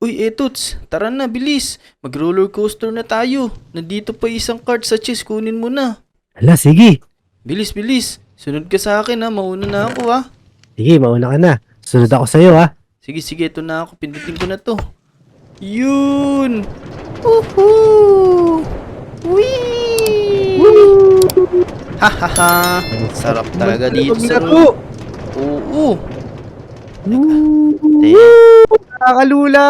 Uy, Etots, tara na, bilis. Mag-roller coaster na tayo. Nandito pa isang card sa chest, kunin mo na. Hala, sige. Bilis, bilis. Sunod ka sa akin ha, mauna na ako ha. Sige, mauna ka na. Sunod ako sa'yo, ha. Sige, sige, ito na ako. Pindutin ko na to. Yun! Woohoo! Whee! Hahaha! Sarap talaga dito sa room. Oo! Teka, Nakakalula!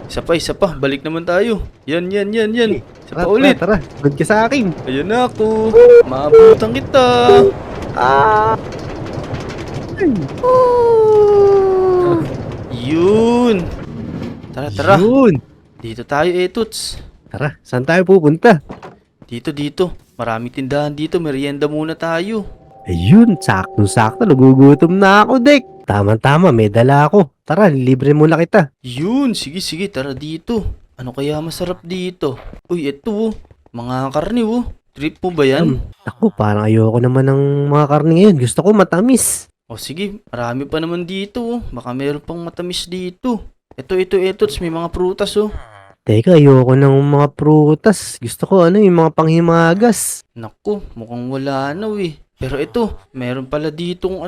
isa pa. Balik naman tayo. Yan. Isa pa Tara, ulit. tara. Sunod ka sa akin. Ayan na ako. Maabutan kita. Ah! Yun. Tara. Yun. Dito tayo, Etots. Tara, saan tayo pupunta? Dito. Maraming tindahan dito. Merienda muna tayo. Ayun, saktong-sakto. Nagugutom na ako, Dek. Tama-tama, may dala ako. Tara, libre muna kita. Yun. Sige. Tara dito. Ano kaya masarap dito? Uy, eto oh. Mga karne oh. Trip mo ba yan? Ako, parang ayoko naman ng mga karne ngayon. Gusto ko matamis. O sige, marami pa naman dito oh. Baka meron pang matamis dito. Etots. May mga prutas oh. Teka, ayoko ng mga prutas. Gusto ko yung mga panghimagas. Naku, mukhang wala na eh. Pero ito, meron pala ditong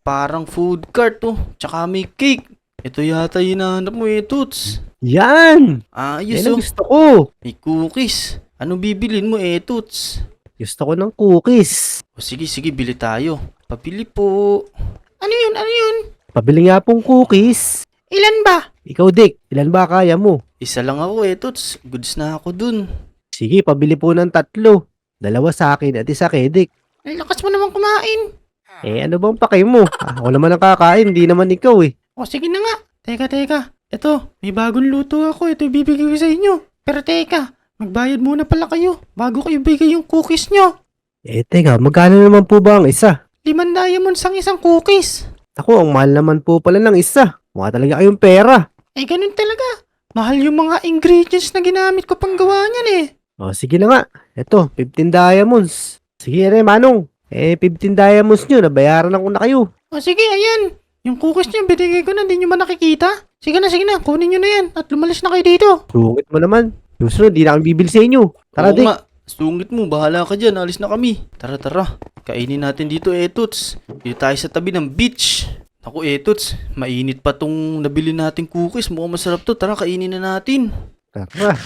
parang food cart tsaka may cake. Ito yata hinahanap mo Toots. Yan! Ayos Yan ang gusto ko. may cookies. Ano bibilin mo Toots? Gusto ko ng cookies. O sige, bili tayo. Pabili po. Ano yun? Pabili nga pong cookies. Ilan ba? Ikaw, Dick, ilan ba kaya mo? Isa lang ako Toots. Goods na ako dun. Sige, pabili po ng 3. 2 sa akin at isa kay Dick. Ay, lakas mo naman kumain. Ano bang pake mo? Ako naman ang kakain, di naman ikaw eh. O sige na nga. Teka. Ito, may bagong luto ako. Ito ibibigay ko sa inyo. Pero teka, magbayad muna pala kayo bago kayo bigay yung cookies nyo. Teka, magkano naman po ba ang isa? 5 diamonds ang isang cookies. Ako, ang mahal naman po pala ng isa. Mukha talaga kayong pera. Eh, ganun talaga. Mahal yung mga ingredients na ginamit ko pang gawa niyan eh. O, sige na nga. Ito, 15 diamonds. Sige Manong. 15 diamonds nyo, nabayaran ako na kayo. O sige, ayan. Yung cookies niyo, binigay ko na. Hindi nyo ba nakikita? Sige na. Kunin nyo na yan. At lumalis na kayo dito. Sungit mo naman. Susunod, di na kami bibili sa inyo. Tara, Oo Dick. nga. Sungit mo. Bahala ka dyan. Alis na kami. Tara. Kainin natin dito, Etots. Dito tayo sa tabi ng beach. Naku, Etots. Mainit pa tong nabili nating cookies. Mukhang masarap to. Tara, kainin na natin. Tara.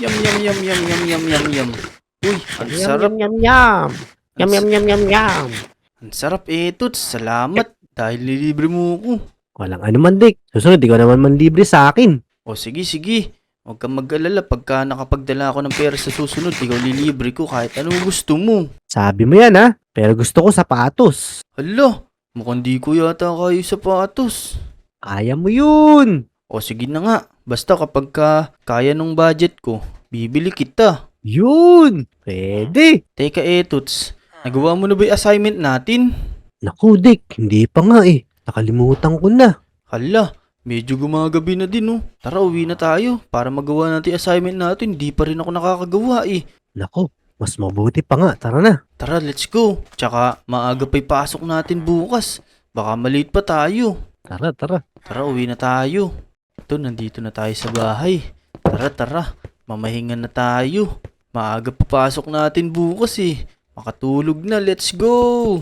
Yum. Uy, ang sarap. Yum. Ang sarap, Etots. Salamat. Dahil nilibre mo ako. Walang ano man, Dick. Susunod, di ko naman manlibre sa akin. O sige. Huwag kang mag-alala. Pagka nakapagdala ako ng pera sa susunod, ikaw lilibre ko kahit anong gusto mo. Sabi mo yan, ha? Pero gusto ko sapatos. Hala, mukhang di ko yata kayo sapatos. Kaya mo yun. O sige na nga. Basta kapag kaya nung budget ko, bibili kita. Yun. Pwede. Teka, Etots. Nagawa mo na ba yung assignment natin? Naku, Dick. Hindi pa nga eh. Nakalimutan ko na. Hala, medyo gumagabi na din Tara, uwi na tayo para magawa natin yung assignment natin. Di pa rin ako nakakagawa eh. Naku, mas mabuti pa nga. Tara na. Tara, let's go. Tsaka maaga pa'y pasok natin bukas. Baka malate pa tayo. Tara. Tara, uwi na tayo. Ito, nandito na tayo sa bahay. Tara. Mamahinga na tayo. Maaga papasok natin bukas eh. Makatulog na, let's go!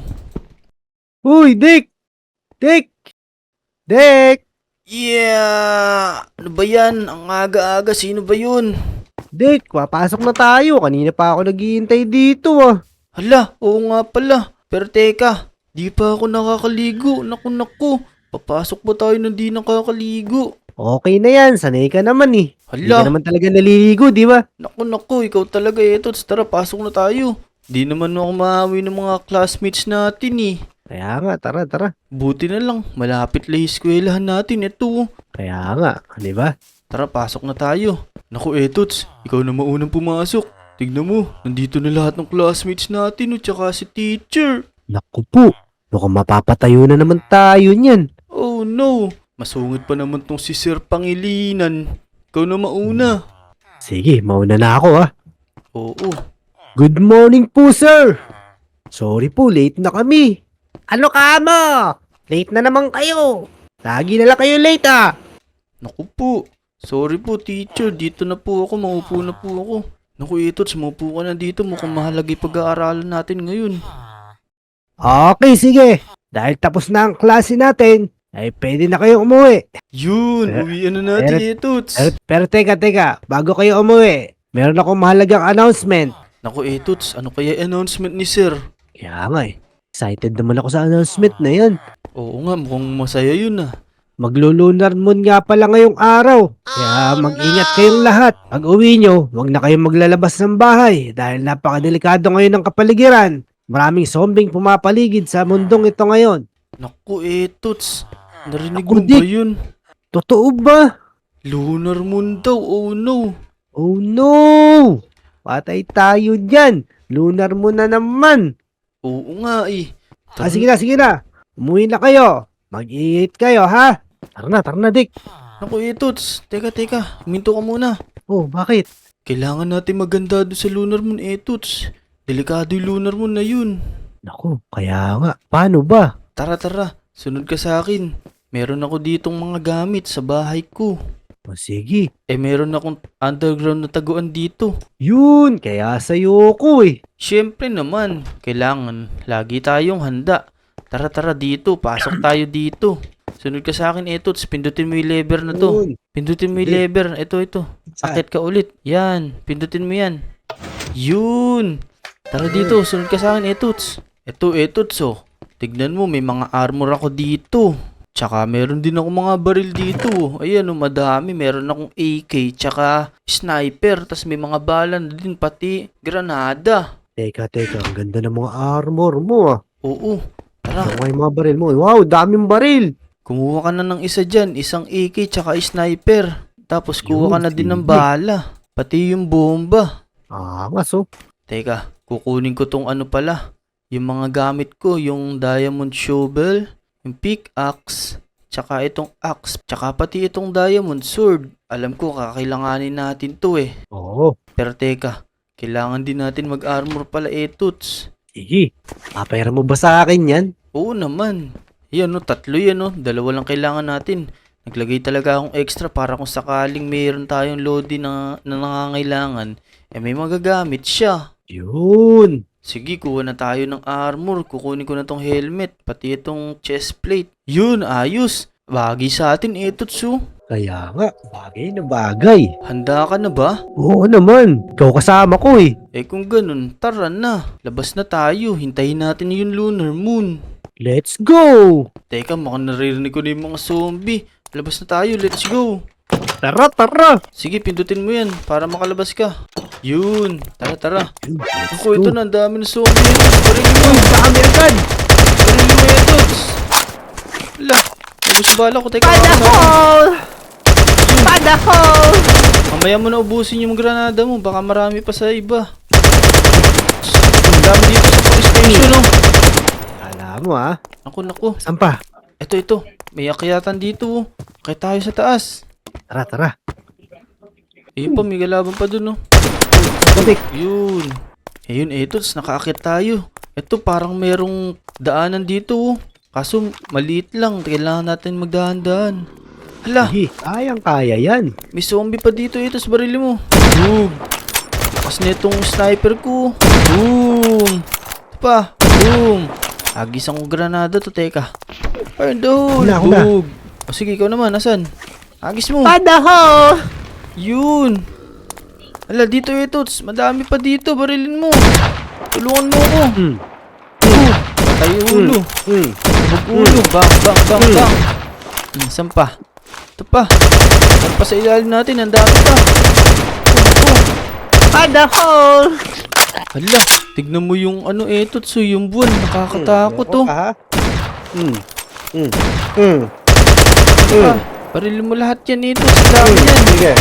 Uy, Dick! Dick! Yeah! Ano ba yan? Ang aga-aga, sino ba yun? Dick, papasok na tayo. Kanina pa ako naghihintay dito ah. Hala, oo nga pala. Pero teka, di pa ako nakakaligo. Naku. Papasok ba tayo na di nakakaligo? Okay na yan, sanay ka naman eh. Hindi ka Hala, naman talaga naliligo, di ba? naku, ikaw talaga Etots. Tara, pasok na tayo. Di naman ako mahawi ng mga classmates natin eh. Kaya nga, tara. Buti na lang, malapit lang yung eskwelahan natin. Ito. Kaya nga, di ba? Tara, pasok na tayo. Naku, Etots, ikaw na maunang pumasok. Tignan mo, nandito na lahat ng classmates natin tsaka si teacher. Naku po, mukhang mapapatayo na naman tayo niyan. Oh no, masungit pa naman tong si Sir Pangilinan. Ikaw na mauna. Sige, mauna na ako ah. Oo. Good morning po, sir! Sorry po, late na kami. Ano ka mo? Late na naman kayo. Lagi na lang kayo late ah. Naku po. Sorry po, teacher. Dito na po ako. Maupo na po ako. Naku, Etots, maupo ka na dito. Mukhang mahalaga yung pag-aaralan natin ngayon. Okay, sige. Dahil tapos na ang klase natin, ay pwede na kayong umuwi. Yun, Pero- uwian na natin, Etots. Pero teka, bago kayo umuwi, meron akong mahalagang announcement. Naku, Etots, ano kaya announcement ni Sir? Kaya nga excited naman ako sa announcement na yan. Oo nga, mukhang masaya yun ah. Maglo-lunar moon nga pala ngayong araw. Kaya mag-ingat kayong lahat. Pag uwi nyo, huwag na kayong maglalabas ng bahay dahil napakadelikado ngayon ng kapaligiran. Maraming zombing pumapaligid sa mundong ito ngayon. Naku, Etots, narinig Naku, mo ba Dick. yun? Totoo ba? Lunar moon daw, oh no. Oh no! Patay tayo dyan. Lunar moon na naman. Oo nga eh. Sige na. Umuwi na kayo. Mag-iit kayo, ha? Tara na, Dick. Naku, Etots, teka, huminto ka muna. Oh, bakit? Kailangan natin maganda doon sa lunar moon, Etots. Delikado yung lunar moon na yun. Naku, kaya nga. Paano ba? Tara, sunod ka sa akin. Meron ako ditong mga gamit sa bahay ko. O sige. Meron akong underground na taguan dito. Yun, kaya sa'yo ko eh. Siyempre naman, kailangan lagi tayong handa. Tara dito, pasok tayo dito. Sunod ka sa akin, Etots, pindutin mo yung lever na to. Yun. Pindutin mo yung Hindi. lever, ito. Akit ka ulit. Yan, pindutin mo yan. Yun. Tara dito, sunod ka sa akin, Etots. Ito, Etots, oh. Tignan mo, may mga armor ako dito. Tsaka meron din ako mga baril dito. Ayan, oh, madami. Meron akong AK, tsaka sniper. Tas may mga bala na din, pati granada. Teka, ang ganda ng mga armor mo ah. Oo, tara. Ano yung mga baril mo? Wow, daming baril. Kumuha ka na ng isa dyan, isang AK tsaka sniper. Tapos kuha ka Yun, na din ng sige. bala. Pati yung bomba. Angas oh. Teka, kukunin ko tong ano pala. Yung mga gamit ko, yung diamond shovel, yung pickaxe, tsaka itong axe, tsaka pati itong diamond sword. Alam ko, kakailanganin natin to eh. Oo. Pero teka, kailangan din natin mag-armor pala, Etots. Sige. Papayara mo ba sa akin yan? Oo naman. Yan no, tatlo yan no. Dalawa lang kailangan natin. Naglagay talaga akong extra para kung sakaling mayroon tayong loading na nangangailangan, may magagamit siya. Yun. Sige, kuha na tayo ng armor. Kukunin ko na tong helmet, pati itong chest plate. Yun, ayos. Bagay sa atin, Etots oh. Kaya nga, bagay na bagay. Handa ka na ba? Oo naman. Ikaw kasama ko eh. Kung ganun, tara na. Labas na tayo. Hintayin natin yung lunar moon. Let's go! Teka, mukhang naririnig ko na yung mga zombie. Labas na tayo, let's go. Tara! Sige, pindutin mo yan para makalabas ka. Yun, tara. Let's Ako, ito go. na, ang dami ng zombie. Parin mo, Dami agad! parin mo, Etots. Ala, ubus bala ko. Teka, Panahol! mamaya mo na ubusin yung granada mo. Baka marami pa sa iba. Ang dami dito sa police station, oh. Kala mo ah. Naku. Saan pa? Ito. May akyatan dito, oh. Kaya tayo sa taas. Tara. Pa, may galaban pa dun, oh. Dik. Yun. Etots, nakaakyat tayo. Ito, parang merong daanan dito, oh. Kaso, maliit lang. Kailangan natin magdahan-dahan. Hala, Sige, kaya yan. may zombie pa dito, Etots. Barili mo. Boom. Lakas na itong sniper ko. Boom. Ito pa. Boom. Agis ang granada to, teka. Ayun doon. Ako na. Boom. O sige, ikaw naman. Nasaan? Agis mo. Panahol! Yun. Hala, dito, Etots. Madami pa dito. Barilin mo. Tulungan mo ako. Patay yung ulo. Hubog ulo. Bang. Saan pa? Ito pa. Saan pa sa ilalim natin? Ang dami pa. Panahol! Hala, tignan mo yung ano, Etots. Yung buwan. Nakakatakot to. Barilin mo lahat yan, Etots. Dami yan. Sige.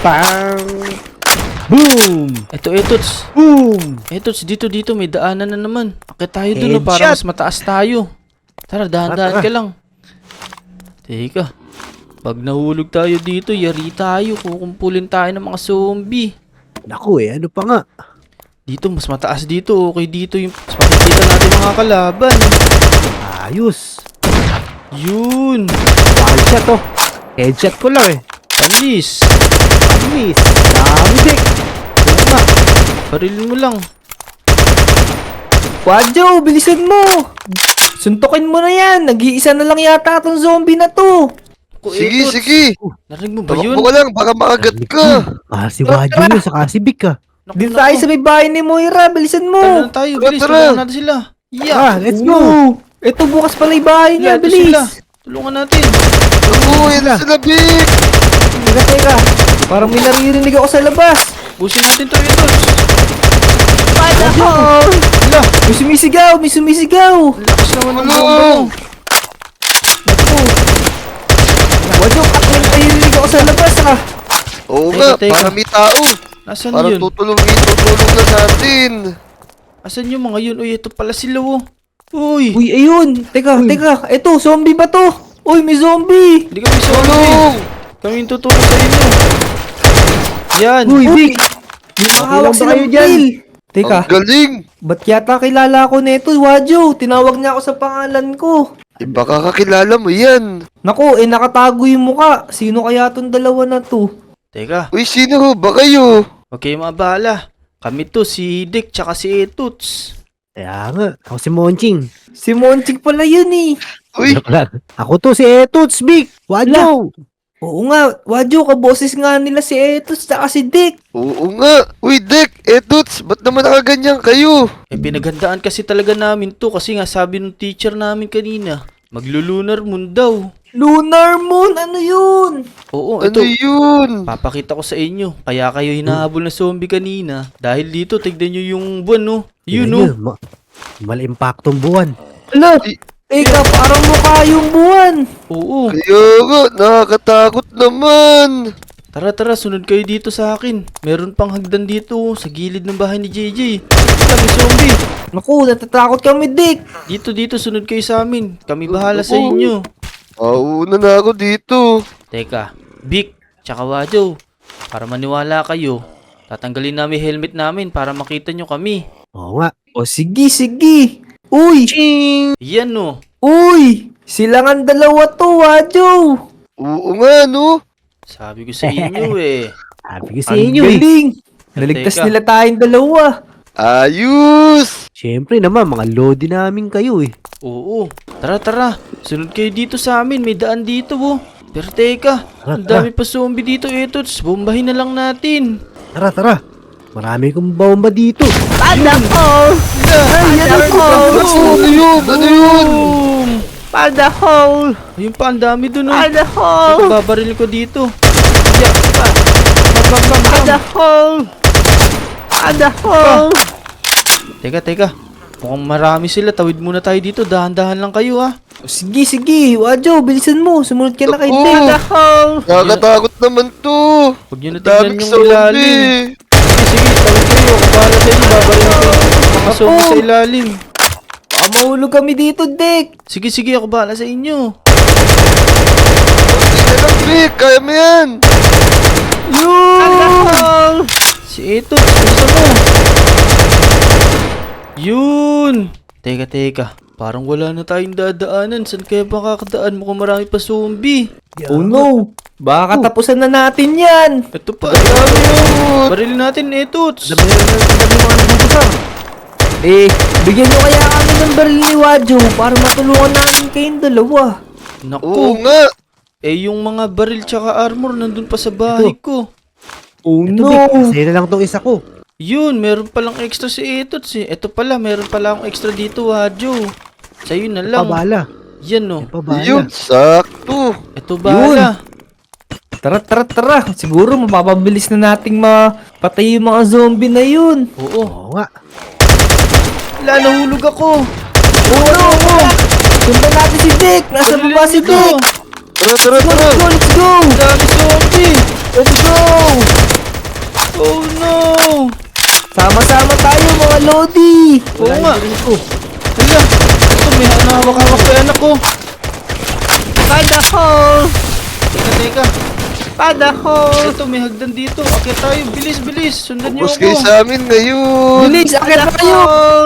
Pang! Boom! Ito, Etots. Boom! Etots, dito. May daanan na naman. Akit tayo dun, no, Headshot. para mas mataas tayo. Tara, dahan-dahan Tara. ka lang. Teka. Pag nahulog tayo dito, yari tayo. Kukumpulin tayo ng mga zombie. Naku ano pa nga? Dito, mas mataas dito. Okay dito yung mas makikita natin mga kalaban. Ayos! Yun. One shot oh. Headshot ko lang eh. Alis. Miss. Dami dik. Oo nga. Barilin mo lang. Wadyo, bilisan mo! Suntukin mo na yan! Nag-iisa na lang yata itong zombie na to! Ako, Sige, Etots. sige. Narinig mo ba yun? Tamakbo ka lang, baka makagat ka. Ah, si Wadyo yun, saka si Vic ah. Naku, Dito naku. tayo sa may bahay ni Moira, bilisan Tara mo! na tayo, Tara, bilis. tara. Tulungan natin sila. Yeah. Ah, let's go. Ito bukas pala yung bahay niya, Ito sila. bilis! Tulungan natin. Naku, yan na sila, Vic. Teka, parang may naririnig ako sa labas! Busin natin to, Etots. Wadyo! Hala, May sumisigaw! May sumisigaw! lakas naman ng Ano? bomba mo. Wadyo, may naririnig ako sa labas ah! Oo Teka, nga, teka. para may tao. Nasaan Parang yun? tutulong na sa atin. Asan yung mga yun? Uy, ito pala sila, oh. Uy, Uy, ayun! Teka, eto, zombie ba to? Uy, may zombie! hindi kami zombie. Tulong! Kami yung tutulong sa inyo. Yan. Uy, Vic. May Okay mahawak lang ba silang kayo dyan? pil! Teka, Ang galing. ba't yata kilala ko neto, Wadyo? Tinawag niya ako sa pangalan ko. Baka kakilala mo yan. Naku, nakatago yung muka. Sino kaya tong dalawa na to? Teka, Uy, sino ho ba kayo? huwag kayong mabahala. Kami to, si Dick tsaka si Etots. Kaya nga, ako si Monching. Si Monchik pala yun eh. Uy, Joke lang. Ako to si Etots, Vic. Wadyo. Oo nga, Wadyo, kaboses nga nila si Etos tsaka si Dick. oo nga. Uy, Dick, Etuts, ba't naman nakaganyan kayo? Eh, pinaghandaan kasi talaga namin to kasi nga sabi ng teacher namin kanina, maglo-lunar moon daw. Lunar Moon, ano yun? Oo, Ano ito. yun? Papakita ko sa inyo. Kaya kayo hinahabol na zombie kanina. Dahil dito, tignan nyo yung buwan, no? Yun, no? Mal-impaktong buwan. Ala, Di- teka, parang mukha yung buwan. Oo. Kaya nga, nakakatakot naman. Tara, tara, sunod kayo dito sa akin. Meron pang hagdan dito sa gilid ng bahay ni JJ. Wala, may zombie. Naku, natatakot kami, Dick. Dito, sunod kayo sa amin. Kami bahala sa Oo. inyo. Una na ako dito. Teka, Vic, tsaka Wadyo. Para maniwala kayo, tatanggalin namin helmet namin para makita nyo kami. Oo nga. O sige, sige. Uy, Yan, no? uy, sila nga dalawa to, Wadyo. Oo nga, no? Sabi ko sa inyo, eh. Sabi ko sa Ang inyo eh. galing. Naligtas Teka. nila tayong dalawa. Ayos! Siyempre naman, mga lodi namin kayo eh. Oo. Tara, tara. Sunod kayo dito sa amin. May daan dito, oh. Pero teka, Tara, ang dami pa zombie dito, Etots. Bombahin na lang natin. Tara, tara. Marami kong bomba dito. Pada ko! Pada ko! Ano yun? Ano yun? Boom! Pada hole! Ayun pa, ang dami dun, oh. Pada hole! Babaril ko dito. Yak pa. Pada hole! Pada hole! Teka. Mukhang marami sila. Tawid muna tayo dito. Dahan-dahan lang kayo, ha. Sige, sige. Wadyo, bilisan mo. Sumunod ka na kay Ako. Dick. Pada hole! Nakakatakot naman to. Huwag nyo na Daming tignan yung ilalim. zombie. Sige, tawid kayo. Ako bahala sa inyo. Babaril ko yung mga zombie sa ilalim. Baka mahulog kami dito, Dick. Sige. Ako bahala sa inyo. Sige lang, Vic. Kaya mo yan. Pada hole! Si Etots, gusto mo. Yun! Teka. Parang wala na tayong dadaanan. Saan kaya makakadaan? Mukhang marami pa zombie. Oh no! Baka katapusan na natin yan! Ito pa, ang dami yun. Barilin natin, Etots. Dami mga nabubusang. Eh, bigyan nyo kaya kami ng baril ni Wadyo para matulungan namin kayong dalawa. Oo Naku, nga. eh yung mga baril tsaka armor nandun pa sa bahay ko. Oh Ito, Vic. Sa'yo na lang tong isa ko. Yun, meron palang extra si Etots eh. Ito pala, meron pala akong extra dito, Wadyo. Sa'yo na lang. Pabala. Yan no. Pabala. Yun, sakto. Ito bala. Tara. Siguro mapapabilis na nating mapatay yung mga zombie na yun. Oo. Oo nga. Nahulog ako. Oh no! Sundan natin si Dick! Nasa Barilin baba si nyo to. Dick! Tara. Let's go! Ang dami zombie. Let's go! Oh no. Sama-sama tayo mga Lodi! Oo nga. Hala, ito may hawak-hawak pa yung anak ko. Pada hole! Teka. Padahol! Ito, may hagdan dito. Akit tayo. Bilis, bilis. Sundan niyo Ubus ako. kayo sa amin ngayon. Bilis, akyat na kayo!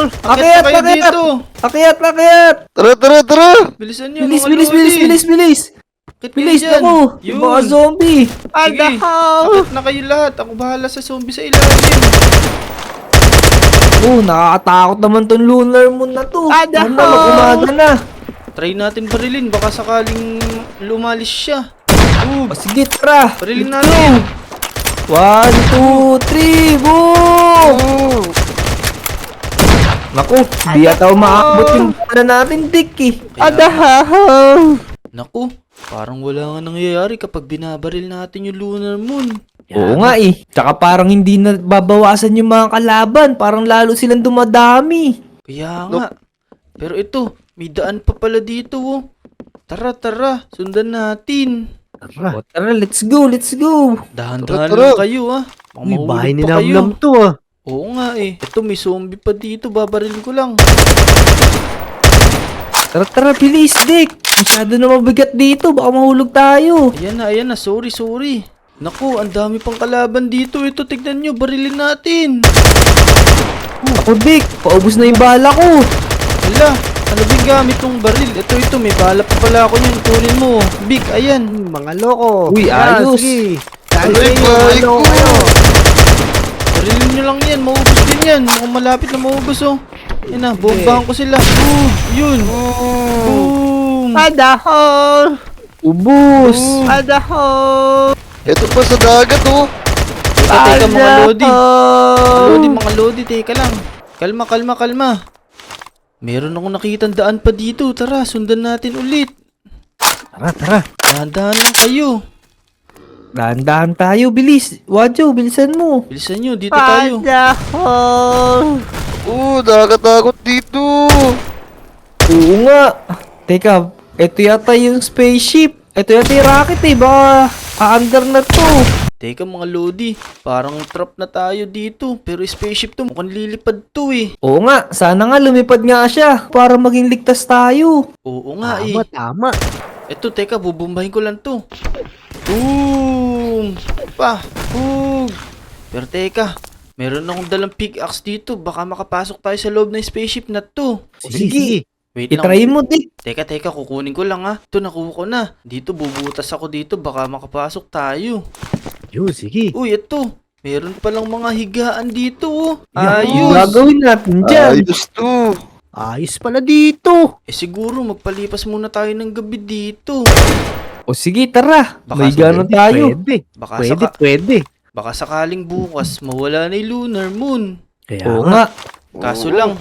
Akit Akyat, na kayo akyat! dito. Akyat, akyat! Tara, tara, tara. Bilisan niyo. Bilis, mga bilis, lodi. bilis, bilis, bilis! Akit kayo Bilis dyan. ako! Yun. Yung mga zombie! Sige. Akit na kayo lahat. Ako bahala sa zombie sa ilalim. Oh, nakakatakot naman tong lunar moon na to. Sana mag-umaga na. Try natin barilin. Baka sakaling lumalis siya. O sige, tara. Barilin Let's natin. go. 1, 2, 3, boom! Naku, di ata umaakbot yung bala natin, Dick eh. Naku, parang wala nga nangyayari kapag binabaril natin yung lunar moon. Oo nga eh. Tsaka parang hindi na babawasan yung mga kalaban. Parang lalo silang dumadami. Kaya nga. Pero ito, may daan pa pala dito oh. Tara, tara. Sundan natin. O tara, let's go, let's go. Dahan-dahan Tara, tara. lang kayo ah. Baka Uy, bahay mahulog ni pa kayo. Namnam to ah. Oo nga eh. Ito, may zombie pa dito. Babarilin ko lang. Tara, tara, bilis, Dick. Masyado na mabigat dito. Baka mahulog tayo. Ayan na. Sorry, sorry. Naku, ang dami pang kalaban dito. Ito, tignan nyo. Barilin natin. Ako, Dick. Paubos na yung bala ko. Hala, ano ba yung gamit ng baril? Ito, may bala pa pala ako yun. Kunin mo. Big, ayan. Mga loko. Uy, Yan, ayos. Sige. Dahil Aray, kayo, bahay mga loko ko. kayo. Barilin nyo lang yan. Maubos din yan. Mukhang malapit na maubos oh. Yan na, bombahan ko sila. Yun. Boom. Padahol! Ubus. Padahol! Ito pa sa dagat, oh. Teka, mga lodi. Mga lodi, teka lang. Kalma. Meron akong nakitang daan pa dito. Tara, sundan natin ulit. Tara, tara. Dahan-dahan lang kayo. Dahan-dahan tayo, bilis. Wadyo, bilisan mo. Bilisan nyo, dito tayo. Padahol! Nakakatakot dito. Oo nga. Teka, ito yata yung spaceship. Ito yata yung rocket eh. Baka aandar na to. Teka mga lodi, parang trap na tayo dito. Pero spaceship to, mukhang lilipad to eh. Oo nga, sana nga lumipad nga siya para maging ligtas tayo. Oo nga eh. Tama. Eto, teka, bubumbahin ko lang to. Boom! Boom! Pero teka, meron akong dalang pickaxe dito. Baka makapasok tayo sa loob ng spaceship na to. Sige. Wait lang. Itry mo, Dick. Teka, kukunin ko lang ha. Ito, nakuha ko na. Dito, bubutas ako dito. Baka makapasok tayo. Yun, sige. Uy, ito. Meron palang mga higaan dito oh. Yan. Yung Ayos. gagawin natin dyan. Ayos to. Ayos pala dito. Siguro magpalipas muna tayo ng gabi dito. O sige, tara. Baka May gano'n tayo. Pwede. Baka sakaling bukas mawala na yung lunar moon. Kaya Oo nga. nga. Kaso lang,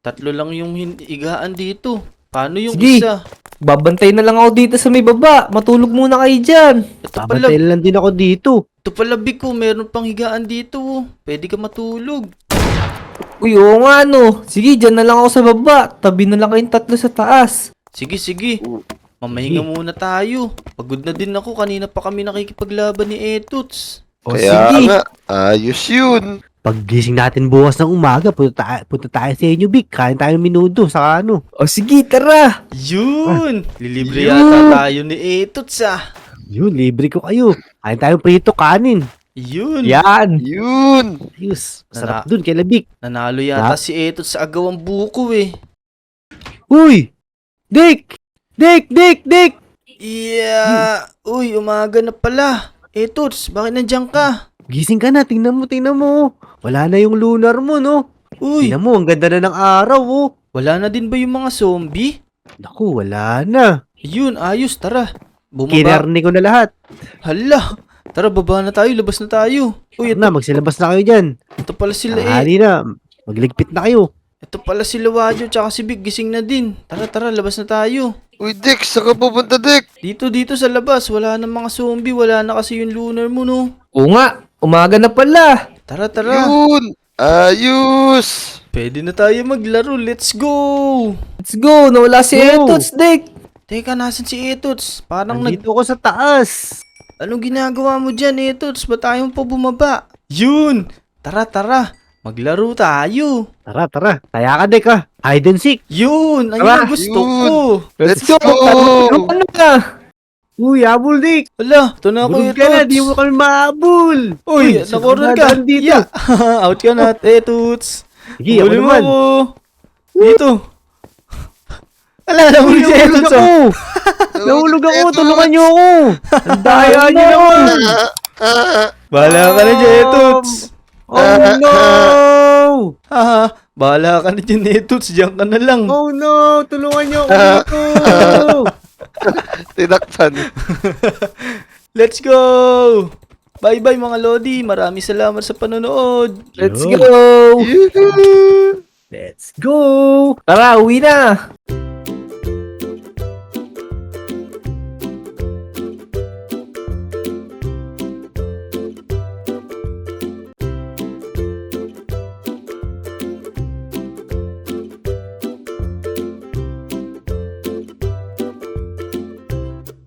3 lang yung higaan dito. Paano yung Sige. isa? Babantay na lang ako dito sa may baba. Matulog muna kayo dyan. Ito pala, Babantay lang din ako dito. Biko, meron pang higaan dito. Oh. Pwede ka matulog. Uy, oo nga no. Sige, dyan na lang ako sa baba. Tabi na lang kayong 3 sa taas. Sige. Mamahinga muna tayo. Pagod na din ako. Kanina pa kami nakikipaglaban ni Etuts. O Kaya sige. nga, ayos yun. Paggising natin bukas ng umaga, punta tayo sa inyo, Big. Kain tayo ng minudo, saka ano. O sige, tara. Yun! Lilibre Yun. yata tayo ni Etuts ah. Yun, libre ko kayo. Kain tayo prito kanin. Yun! Yan. Yun. Ayos. Masarap dun, kay Big. Nanalo yata si Etuts sa agawang buko eh. Uy! Dick! Dick! Yeah! Uy, umaga na pala. Etuts, bakit nandiyan ka? Gising ka na, tingnan mo. Wala na yung lunar mo, no? Uy, Tingnan mo, ang ganda na ng araw, oh. wala na din ba yung mga zombie? Naku, wala na. Yun, ayos, tara. Bumaba. Kinarni ko na lahat. Hala, tara baba na tayo, labas na tayo. Uy, Na, magsilabas na kayo dyan. ito pala sila Hali na, magligpit na kayo. Ito pala sila Wadyo tsaka si Big, gising na din. Tara, labas na tayo. Uy, Dick, saan ka pupunta, Dick? Dito sa labas, wala na mga zombie, wala na kasi yung lunar mo, no? Oo nga. Umaga na pala. Tara. Yun. Ayos. Pwede na tayo maglaro, let's go! Let's go. Nawala si Go. Etots, Dick. Teka, nasan si Etuts? Parang Nandito ko sa taas. Anong ginagawa mo dyan, Etuts? Ba't ayaw pa bumaba? Yun! Tara. Maglaro tayo. Tara. Kaya ka, Dick, ah. Hide and seek. Yun! Ayun Tara, ang gusto yun. ko. Let's go. Ano na? Uy, habol, Dick. Wala, ito na ako Bulog ka na, Toots. di mo kami mahabol. Uy, nakorner ka. dadaan dito. Yeah. Out ka na, Toots. Sige, ako Huli mo naman. ako. Dito. Ala, nahuli si Nahulog Toots. ako. Oh. Nahulog ako, tulungan niyo ako. Ang daya niyo naman. Bahala ka na dyan, Toots. Oh no! Haha, bahala ka na dyan, Toots. Diyan ka na lang. Oh no! Tulungan niyo ako dito. Tinakpan. Let's go! Bye-bye mga Lodi. Maraming salamat sa panonood. Let's Yun. go! Yoo-hoo! Let's go! Tara, uwi na!